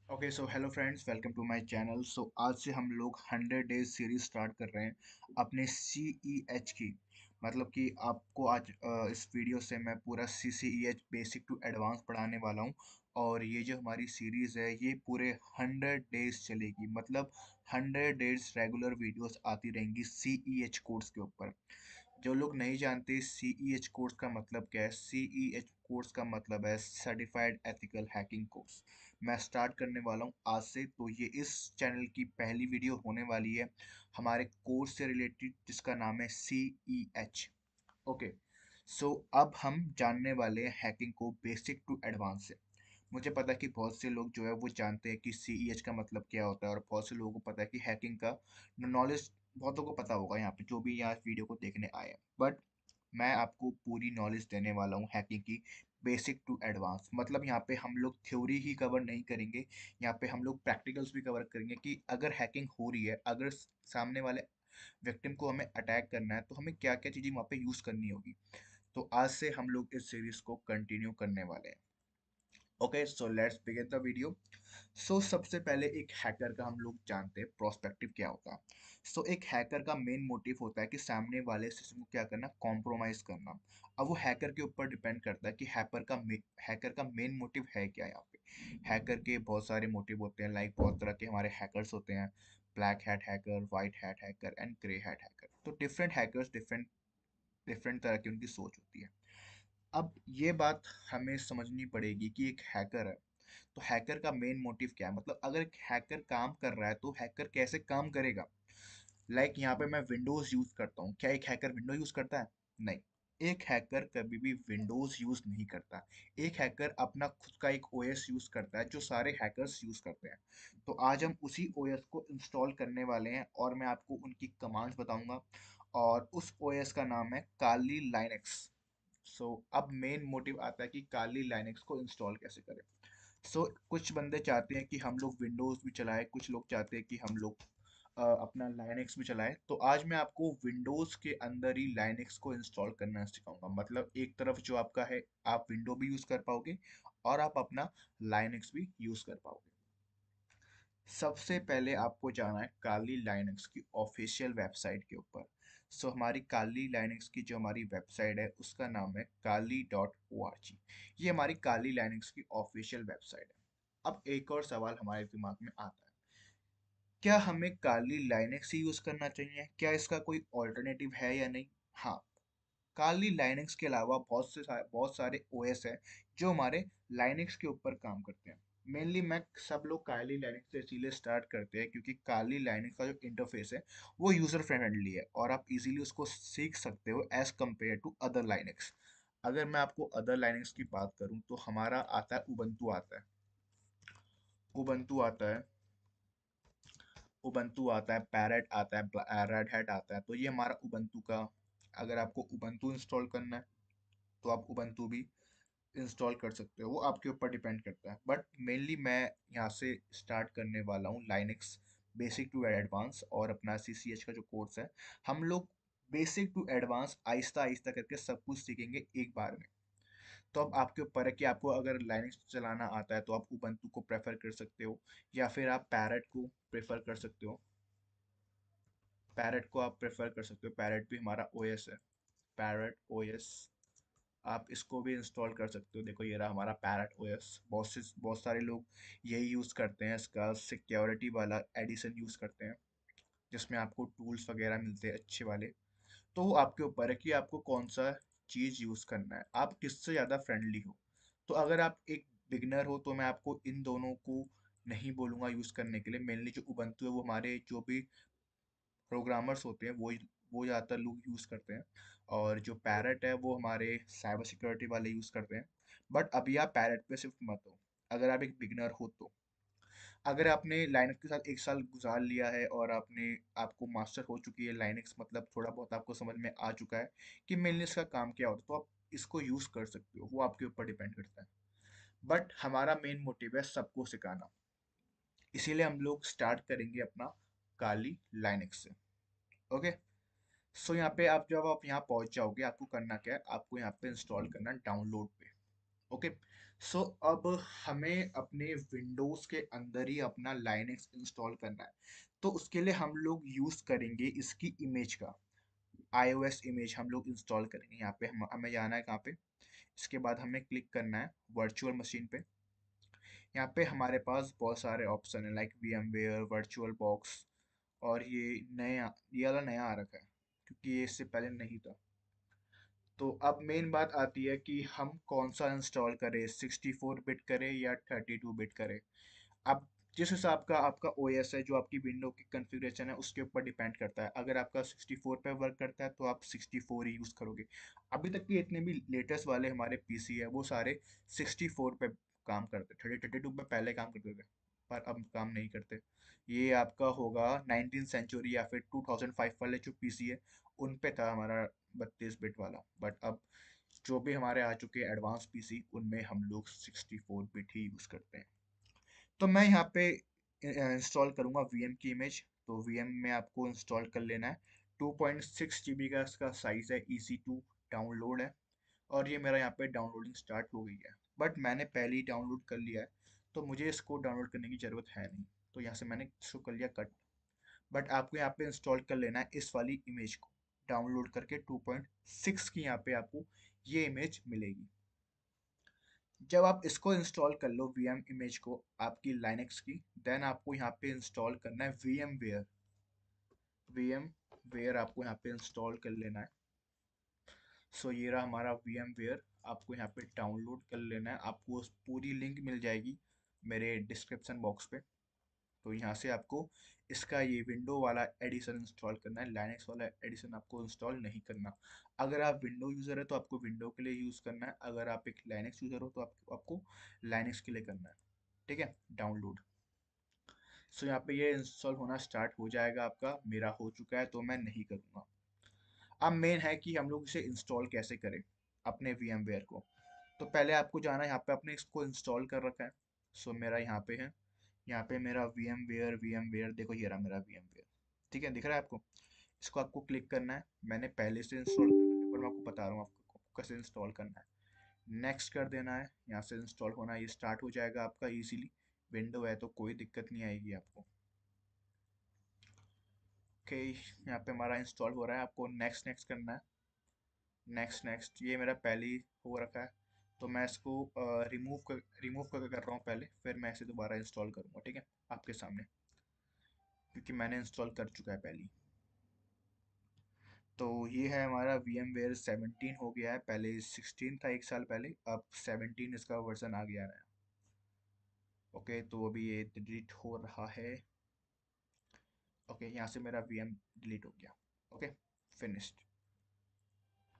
Okay so hello friends, welcome to my channel. आज से हम लोग 100 डेज सीरीज स्टार्ट कर रहे हैं अपने सी ई एच की। मतलब कि आपको आज इस वीडियो से मैं पूरा C E H basic to advance पढ़ाने वाला हूँ। और ये जो हमारी सीरीज है ये पूरे 100 डेज चलेगी। मतलब 100 डेज रेगुलर वीडियोस आती रहेंगी सी ई एच कोर्स के ऊपर। जो लोग नहीं जानते सी ई एच कोर्स का मतलब क्या है, सी ई एच कोर्स का मतलब है सर्टिफाइड एथिकल हैकिंग कोर्स। मैं स्टार्ट करने वाला हूँ आज से, तो ये इस चैनल की पहली वीडियो होने वाली है हमारे कोर्स से रिलेटेड, जिसका नाम है सी ई एच। ओके, सो अब हम जानने वाले हैं हैकिंग को बेसिक टू एडवांस से। मुझे पता है कि बहुत से लोग जो है वो जानते हैं कि सी ई एच का मतलब क्या होता है, और बहुत से लोगों को पता है कि हैकिंग का नॉलेज बहुतों को पता होगा यहाँ पे जो भी यहाँ वीडियो को देखने आए हैं। बट मैं आपको पूरी नॉलेज देने वाला हूँ हैकिंग की बेसिक टू एडवांस। मतलब यहाँ पे हम लोग थ्योरी ही कवर नहीं करेंगे, यहाँ पे हम लोग प्रैक्टिकल्स भी कवर करेंगे कि अगर हैकिंग हो रही है, अगर सामने वाले विक्टिम को हमें अटैक करना है तो हमें क्या क्या चीज़ें वहाँ पे यूज़ करनी होगी। तो आज से हम लोग इस सीरीज को कंटिन्यू करने वाले हैं। Okay, so let's begin the video. सबसे पहले एक हैकर का हम लोग जानते हैं प्रोस्पेक्टिव क्या होता है। एक हैकर का मेन मोटिव होता है कि सामने वाले सिस्टम को क्या करना, कॉम्प्रोमाइज करना। अब वो हैकर के ऊपर डिपेंड करता है कि हैकर का मेन मोटिव है क्या यहाँ पे। हैकर के बहुत सारे मोटिव होते हैं, लाइक बहुत तरह के हमारे हैकर्स होते हैं। Black hat hacker, white hat hacker and grey hat hacker. तो डिफरेंट हैकर्स डिफरेंट डिफरेंट तरह की उनकी सोच होती है। अब ये बात हमें समझनी पड़ेगी कि एक हैकर है, तो हैकर का मेन मोटिव क्या है। मतलब अगर एक हैकर काम कर रहा है तो हैकर कैसे काम करेगा। लाइक यहाँ पे मैं विंडोज यूज करता हूँ, क्या एक हैकर विंडो यूज करता है? नहीं, एक हैकर कभी भी विंडोज यूज नहीं करता। एक हैकर अपना खुद का एक ओएस यूज करता है जो सारे हैकर्स यूज करते हैं। तो आज हम उसी ओएस को इंस्टॉल करने वाले हैं और मैं आपको उनकी कमांड्स बताऊंगा। और उस ओएस का नाम है काली लाइनेक्स। अब मेन मोटिव आता है कि काली लाइनेक्स को इंस्टॉल कैसे करें। कुछ बंदे चाहते हैं कि हम लोग विंडोज भी चलाएं, कुछ लोग चाहते हैं कि हम लोग अपना लाइनेक्स भी चलाएं। तो आज मैं आपको विंडोज के अंदर ही लाइनेक्स को इंस्टॉल करना सिखाऊंगा। मतलब एक तरफ जो आपका है, आप विंडो भी यूज कर पाओगे और आप अपना लाइनेक्स भी यूज कर पाओगे। सबसे पहले आपको जाना है काली लाइनेक्स की ऑफिशियल वेबसाइट के ऊपर। हमारी काली लाइनेक्स की जो हमारी वेबसाइट है उसका नाम है kali.org। ये हमारी काली लाइनेक्स की ऑफिशियल वेबसाइट है। अब एक और सवाल हमारे दिमाग में आता है, क्या हमें काली लाइनेक्स ही यूज करना चाहिए, क्या इसका कोई ऑल्टरनेटिव है या नहीं? हाँ, काली लाइनेक्स के अलावा बहुत सारे ओएस है जो हमारे लाइनेक्स के ऊपर काम करते हैं। मेनली मैं सब लोग काली लाइनेक्स से इसीलिए स्टार्ट करते हैं क्योंकि काली लाइनेक्स का जो इंटरफेस है वो यूजर फ्रेंडली है और आप इजीली उसको सीख सकते हो as compare to other Linux. अगर मैं आपको अदर लाइनेक्स की बात करूं तो हमारा आता है उबंटू आता है। उबंटू आता है उबंटू आता है, पैरेट आता है, रेड हैट आता है। तो ये हमारा उबंटू का। अगर आपको उबंटू इंस्टॉल करना है तो आप उबंटू भी इंस्टॉल कर सकते हो, वो आपके ऊपर डिपेंड करता है। बट मेनली मैं यहाँ से स्टार्ट करने वाला हूँ लाइनेक्स बेसिक टू एडवांस और अपना सी सी एच का जो कोर्स है। हम लोग basic to advance Aahista Aahista करके सब कुछ सीखेंगे एक बार में। तो अब आपके ऊपर है कि आपको अगर लाइनेक्स चलाना आता है तो आप उबंटू को प्रेफर कर सकते हो, या फिर आप पैरेट को प्रेफर कर सकते हो। पैरेट को आप प्रेफर कर सकते हो, पैरेट भी हमारा ओएस है। पैरेट ओएस आप इसको भी इंस्टॉल कर सकते हो। देखो ये रहा हमारा पैरेट ओएस। बहुत सारे लोग यही यूज़ करते हैं, इसका सिक्योरिटी वाला एडिशन यूज़ करते हैं जिसमें आपको टूल्स वगैरह मिलते हैं अच्छे वाले। तो वो आपके ऊपर है कि आपको कौन सा चीज़ यूज़ करना है, आप किससे ज़्यादा फ्रेंडली हो। तो अगर आप एक बिगनर हो तो मैं आपको इन दोनों को नहीं बोलूँगा यूज़ करने के लिए। मेनली जो उबंटू है वो हमारे जो भी प्रोग्रामर्स होते हैं वो ज़्यादातर लोग यूज़ करते हैं। और जो पैरेट है वो हमारे साइबर सिक्योरिटी वाले यूज़ करते हैं। बट अभी आप पैरेट पे शिफ्ट मत हो अगर आप एक बिगनर हो तो। अगर आपने लाइनक्स के साथ एक साल गुजार लिया है और आपको मास्टर हो चुकी है लाइनक्स, मतलब थोड़ा बहुत आपको समझ में आ चुका है कि मेनली इसका काम क्या होता है, तो आप इसको यूज़ कर सकते हो, वो आपके ऊपर डिपेंड करता है। बट हमारा मेन मोटिव है सबको सिखाना, इसीलिए हम लोग स्टार्ट करेंगे अपना काली लाइनक्स से। ओके, यहाँ पे आप जब आप यहाँ पहुंच जाओगे आपको करना क्या है, आपको यहाँ पे इंस्टॉल करना है डाउनलोड पे। ओके, सो अब हमें अपने विंडोज के अंदर ही अपना लाइनक्स इंस्टॉल करना है। तो उसके लिए हम लोग यूज करेंगे इसकी इमेज का, iOS इमेज हम लोग इंस्टॉल करेंगे। यहाँ पे हमें जाना है कहाँ पे, इसके बाद हमें क्लिक करना है वर्चुअल मशीन पे। यहाँ पे हमारे पास बहुत सारे ऑप्शन है, लाइक VMware, वर्चुअल बॉक्स, और ये वाला नया आ रखा है क्योंकि ये इससे पहले नहीं था। तो अब मेन बात आती है कि हम कौन सा इंस्टॉल करें, 64 बिट करें या 32 बिट करें। अब जिस हिसाब का आपका ओएस है, जो आपकी विंडो की कॉन्फ़िगरेशन है, उसके ऊपर डिपेंड करता है। अगर आपका 64 पे वर्क करता है तो आप 64 ही यूज़ करोगे। अभी तक के जितने भी लेटेस्ट वाले हमारे पीसी है वो सारे 64 पे काम करते, 32 पे पहले काम करते थे पर अब काम नहीं करते। ये आपका होगा 19th सेंचुरी या फिर 2005 वाले जो पीसी है उन पे था हमारा 32 बिट वाला। बट अब जो भी हमारे आ चुके हैं एडवांस पीसी, उनमें हम लोग 64 बिट ही यूज़ करते हैं। तो मैं यहाँ पे इंस्टॉल करूँगा वीएम की इमेज। तो वीएम में आपको इंस्टॉल कर लेना है। 2.6 GB का इसका साइज है, EC2 डाउनलोड है। और ये मेरा यहाँ पे डाउनलोडिंग स्टार्ट हो गई है, बट मैंने पहले ही डाउनलोड कर लिया है तो मुझे इसको डाउनलोड करने की ज़रूरत है नहीं। तो यहाँ से मैंने इसको कर लिया कट। बट आपको यहाँ पे इंस्टॉल कर लेना है इस वाली इमेज को, डाउनलोड करके 2.6 की यहाँ पे आपको ये इमेज मिलेगी। जब आप इसको इंस्टॉल कर लो वीएम इमेज को आपकी लाइनक्स की, देन आपको यहाँ पे इंस्टॉल करना है वीएम वेयर आपको यहाँ पे इंस्टॉल कर लेना है। सो ये रहा हमारा VMware। आपको यहाँ पे डाउनलोड कर लेना है, आपको उस पूरी लिंक मिल जाएगी मेरे डिस्क्रिप्शन बॉक्स पे। तो यहाँ से आपको इसका ये विंडो वाला एडिशन इंस्टॉल करना है, लाइनक्स वाला एडिशन आपको इंस्टॉल नहीं करना। अगर आप विंडो यूज़र है तो आपको विंडो के लिए यूज़ करना है, अगर आप एक लाइनक्स यूज़र हो तो आपको लाइनक्स के लिए करना है। ठीक है, डाउनलोड। सो यहाँ पे ये इंस्टॉल होना स्टार्ट हो जाएगा आपका, मेरा हो चुका है तो मैं नहीं करूँगा। अब मेन है कि हम लोग इसे इंस्टॉल कैसे करें अपने VMware को। तो पहले आपको जाना है, यहाँ पे आपने इसको इंस्टॉल कर रखा है। सो मेरा यहाँ पे है, यहाँ पे मेरा VMware देखो ये रहा मेरा VMware। ठीक है, दिख रहा है आपको? इसको आपको क्लिक करना है। मैंने पहले से इंस्टॉल कर रखा है पर मैं आपको बता रहा हूँ आपको कैसे इंस्टॉल करना है। नेक्स्ट कर देना है, यहाँ से इंस्टॉल होना ये स्टार्ट हो जाएगा आपका इजीली। विंडो है तो कोई दिक्कत नहीं आएगी आपको। ओके, यहाँ पे हमारा इंस्टॉल हो रहा है, आपको नेक्स्ट नेक्स्ट करना है। नेक्स्ट नेक्स्ट, ये मेरा पहले ही हो रखा है तो मैं इसको रिमूव करके कर रहा हूँ पहले, फिर मैं इसे दोबारा इंस्टॉल करूँगा। ठीक है, आपके सामने, क्योंकि मैंने इंस्टॉल कर चुका है पहले ही। तो ये है हमारा VMware 17 हो गया है, पहले 16 था एक साल पहले, अब 17 इसका वर्जन आ गया है। ओके, तो अभी ये डिलीट हो रहा है। ओके, यहाँ से मेरा VM डिलीट हो गया। Okay, finished.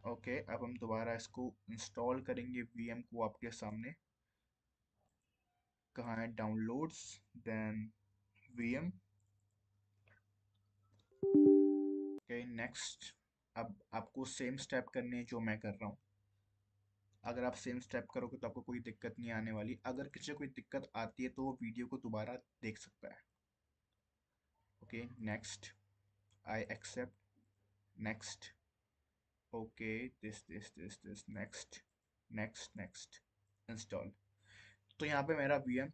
ओके, अब हम दोबारा इसको इंस्टॉल करेंगे VM को आपके सामने। कहाँ है? Downloads, then VM। Okay, next. अब आपको सेम स्टेप करने हैं जो मैं कर रहा हूँ। अगर आप सेम स्टेप करोगे तो आपको कोई दिक्कत नहीं आने वाली। अगर किसी को कोई दिक्कत आती है तो वो वीडियो को दोबारा देख सकता है। Okay, next, I accept, next. Okay, this next, next next, install. तो यहाँ पे मेरा VM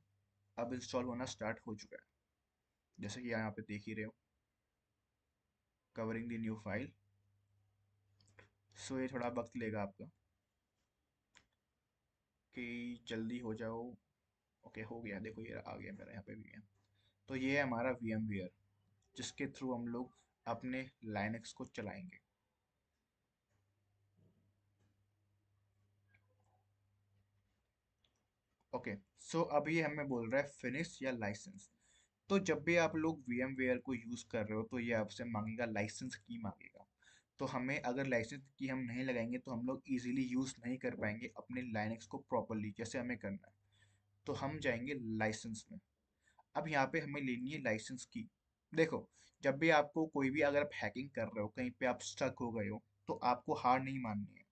अब इंस्टॉल होना स्टार्ट हो चुका है, जैसे कि यहाँ पे देख ही रहे हो, कवरिंग द न्यू फाइल। सो ये थोड़ा वक्त लेगा आपका कि जल्दी हो जाओ। ओके, हो गया, देखो ये आ गया मेरा यहाँ पे VM। तो ये है हमारा VMware जिसके थ्रू हम लोग अपने लाइनक्स को चलाएंगे। ओके, सो अभी हमें बोल रहा है फिनिश या लाइसेंस। तो जब भी आप लोग VMware को यूज़ कर रहे हो तो ये आपसे मांगेगा, लाइसेंस की मांगेगा। तो हमें अगर लाइसेंस की हम नहीं लगाएंगे तो हम लोग इजीली यूज़ नहीं कर पाएंगे अपने लाइनक्स को प्रॉपरली जैसे हमें करना है। तो हम जाएंगे लाइसेंस में। अब यहाँ पे हमें लेनी है लाइसेंस की। देखो, जब भी आपको कोई भी अगर आप हैकिंग कर रहे हो, कहीं पे आप स्टक हो गए हो, तो आपको हार नहीं माननी है।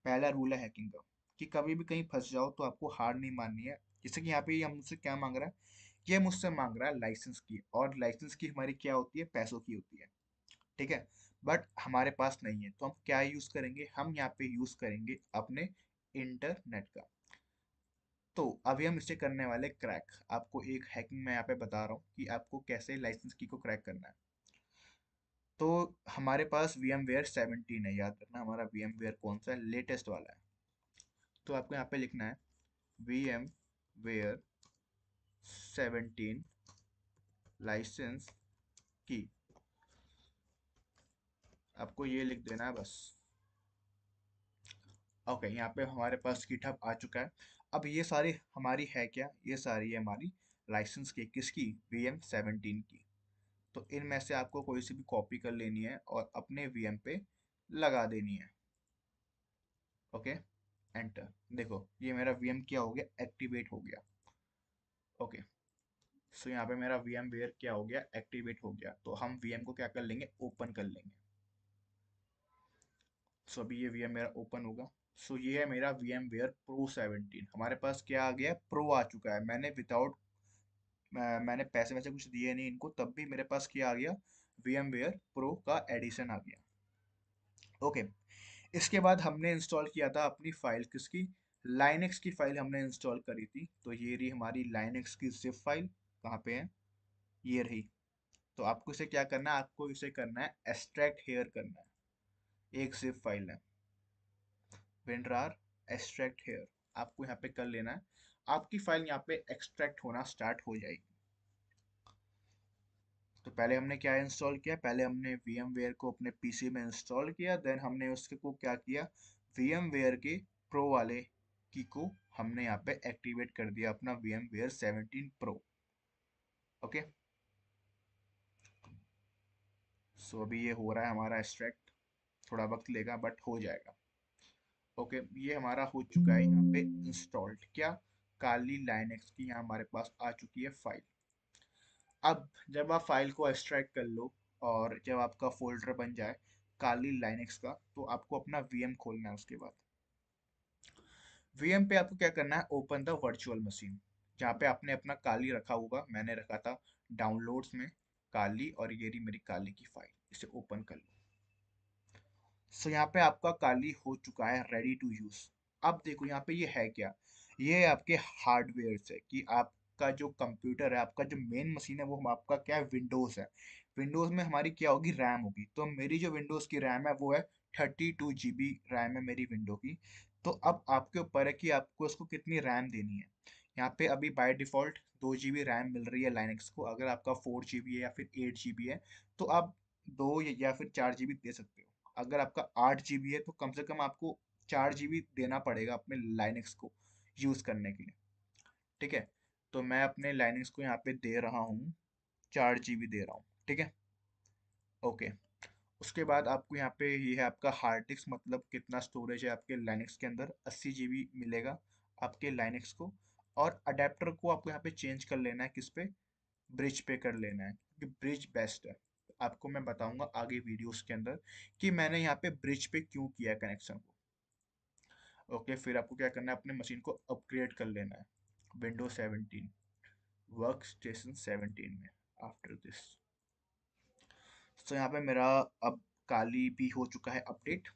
पहला रूल है हैकिंग का कि कभी भी कहीं फंस जाओ तो आपको हार नहीं माननी है। जैसे कि यहाँ पे ये हमसे क्या मांग रहा है, ये मुझसे मांग रहा है लाइसेंस की, और लाइसेंस की हमारी क्या होती है? पैसों की होती है। ठीक है, बट हमारे पास नहीं है तो हम क्या यूज करेंगे? हम यहाँ पे यूज करेंगे अपने इंटरनेट का। तो अभी हम इसे करने वाले क्रैक। आपको एक हैकिंग मैं यहाँ पे बता रहा हूँ कि आपको कैसे लाइसेंस की को क्रैक करना है। तो हमारे पास VMware 17 है, याद रखना हमारा VMware कौन सा है, लेटेस्ट वाला है। तो आपको यहाँ पे लिखना है VMware 17 लाइसेंस की, आपको ये लिख देना है बस। ओके, यहाँ पे हमारे पास गिटहब आ चुका है। अब ये सारी हमारी है क्या, ये सारी है हमारी लाइसेंस की, किसकी, VM 17 की। तो इनमें से आपको कोई सी भी कॉपी कर लेनी है और अपने VM पे लगा देनी है। Okay, enter. देखो ये मेरा VM क्या हो गया, एक्टिवेट हो गया। ओके, सो यहाँ पे मेरा VMware क्या हो गया, एक्टिवेट हो गया। तो हम VM को क्या कर लेंगे, ओपन कर लेंगे। सो अभी ये VM मेरा ओपन होगा। सो ये है मेरा VMware Pro 17। हमारे पास क्या आ गया, प्रो आ चुका है। मैंने विदाउट, मैंने पैसे वैसे कुछ दिए नहीं इनको, तब भी मेरे पास क्या आ गया, VMware Pro का एडिशन आ गया। ओके, इसके बाद हमने इंस्टॉल किया था अपनी फाइल, किसकी, लाइनेक्स की फाइल हमने इंस्टॉल करी थी। तो ये रही हमारी लाइनेक्स की जिप फाइल। कहाँ पे है, ये रही। तो आपको इसे क्या करना है, आपको इसे करना है एक्सट्रैक्ट हेयर करना है। एक जिप फाइल है, WinRAR एक्सट्रैक्ट हेयर, आपको यहाँ पे कर लेना है। आपकी फाइल यहाँ पे एक्सट्रैक्ट होना स्टार्ट हो जाएगी। तो पहले हमने क्या इंस्टॉल किया, पहले हमने VMware को अपने पीसी में इंस्टॉल किया, देन हमने उसके को क्या किया, VMware के प्रो वाले की को हमने यहाँ पे एक्टिवेट कर दिया, अपना VMware 17 Pro। ओके, सो अभी ये हो रहा है हमारा एक्सट्रैक्ट, थोड़ा वक्त लेगा बट हो जाएगा। ओके, ये हमारा हो चुका है यहाँ पे इंस्टॉल्ड, क्या, काली लाइनेक्स की यहाँ हमारे पास आ चुकी है फाइल। अब जब आप फाइल को एक्सट्रैक्ट कर लो और जब आपका फोल्डर बन जाए काली लाइनेक्स का, तो आपको अपना VM खोलना है। उसके बाद VM पे आपको क्या करना है, ओपन द वर्चुअल मशीन। जहाँ पे आपने अपना काली रखा होगा, मैंने रखा था डाउनलोड्स में काली, और ये रही मेरी काली की फाइल, इसे ओपन कर लो। सो यहाँ पे आपका काली हो चुका है रेडी टू यूज। अब देखो यहाँ पे ये है क्या, ये आपके हार्डवेयर से कि आपका जो कंप्यूटर है, आपका जो मेन मशीन है, वो आपका क्या है, विंडोज है। विंडोज में हमारी क्या होगी, रैम होगी। तो मेरी जो विंडोज की रैम है वो है 32 GB रैम है मेरी विंडो की। तो अब आपके ऊपर है कि आपको उसको कितनी रैम देनी है। यहाँ पे अभी बाय डिफॉल्ट 2 GB रैम मिल रही है लाइनेक्स को। अगर आपका 4 GB है या फिर 8 GB है, तो आप 2 या फिर 4 GB दे सकते हो। अगर आपका 8 GB है, तो कम से कम आपको 4 GB देना पड़ेगा अपने लाइनेक्स को यूज करने के लिए। ठीक है, तो मैं अपने लाइनेक्स को यहाँ पे दे रहा हूँ, 4 GB दे रहा हूँ। ठीक है, ओके। उसके बाद आपको यहाँ पे ये है आपका हार्ड डिस्क, मतलब कितना स्टोरेज है आपके लाइनेक्स के अंदर, 80 GB मिलेगा आपके लाइनेक्स को। और अडेप्टर को आपको यहाँ पे चेंज कर लेना है, किस पे, ब्रिज पे कर लेना है, क्योंकि ब्रिज बेस्ट है। आपको मैं बताऊंगा आगे वीडियोस के अंदर कि मैंने यहाँ पे ब्रिज पे क्यों किया कनेक्शन को। ओके, फिर आपको क्या करना है, अपने मशीन को अपग्रेड कर लेना है Windows 17 वर्क स्टेशन 17 में। आफ्टर दिस, तो यहाँ पे मेरा अब काली भी हो चुका है update.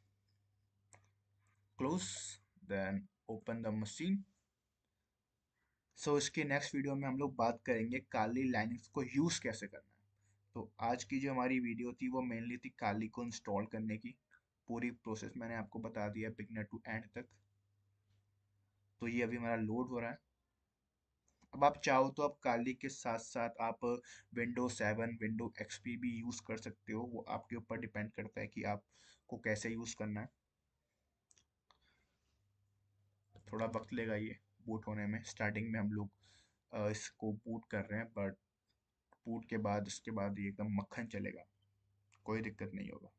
Close, then open the machine. So इसके नेक्स्ट वीडियो में हम लोग बात करेंगे काली लाइनेक्स को यूज़ कैसे करना है। तो आज की जो हमारी वीडियो थी वो मेनली थी काली को इंस्टॉल करने की। पूरी प्रोसेस मैंने आपको बता दिया बिगनर टू एंड तक। तो ये अभी हमारा लोड हो रहा है। अब आप चाहो तो आप काली के साथ साथ आप Windows 7 विंडो XP भी यूज़ कर सकते हो, वो आपके ऊपर डिपेंड करता है कि आपको कैसे यूज़ करना है। थोड़ा वक्त लेगा ये बूट होने में। स्टार्टिंग में हम लोग इसको बूट कर रहे हैं, बट बूट के बाद इसके बाद ये एकदम मक्खन चलेगा, कोई दिक्कत नहीं होगा।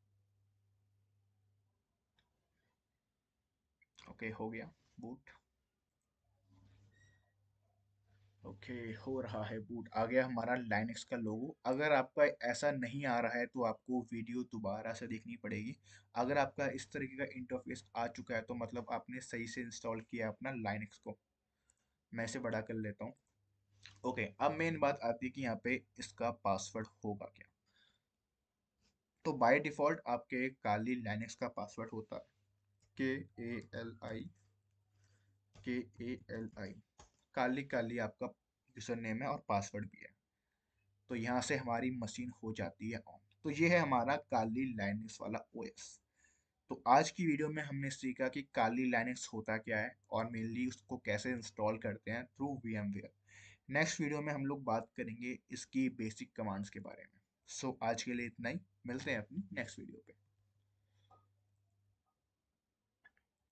ओके, हो गया बूट। ओके, हो रहा है बूट। आ गया हमारा लाइनेक्स का लोगो। अगर आपका ऐसा नहीं आ रहा है तो आपको वीडियो दोबारा से देखनी पड़ेगी। अगर आपका इस तरीके का इंटरफेस आ चुका है तो मतलब आपने सही से इंस्टॉल किया अपना लाइनेक्स को। मैं इसे बड़ा कर लेता हूँ। ओके, अब मेन बात आती है कि यहाँ पे इसका पासवर्ड होगा क्या। तो बाय डिफॉल्ट आपके काली लाइनेक्स का पासवर्ड होता है KALI KALI। काली काली आपका यूजर नेम है और पासवर्ड भी है। तो यहाँ से हमारी मशीन हो जाती है ऑन। तो ये है हमारा काली लाइनेक्स वाला ओएस। तो आज की वीडियो में हमने सीखा कि काली लाइनेक्स होता क्या है और मेनली उसको कैसे इंस्टॉल करते हैं थ्रू VMware। नेक्स्ट वीडियो में हम लोग बात करेंगे इसकी बेसिक कमांड्स के बारे में। सो आज के लिए इतना ही, मिलते हैं अपनी नेक्स्ट वीडियो पे।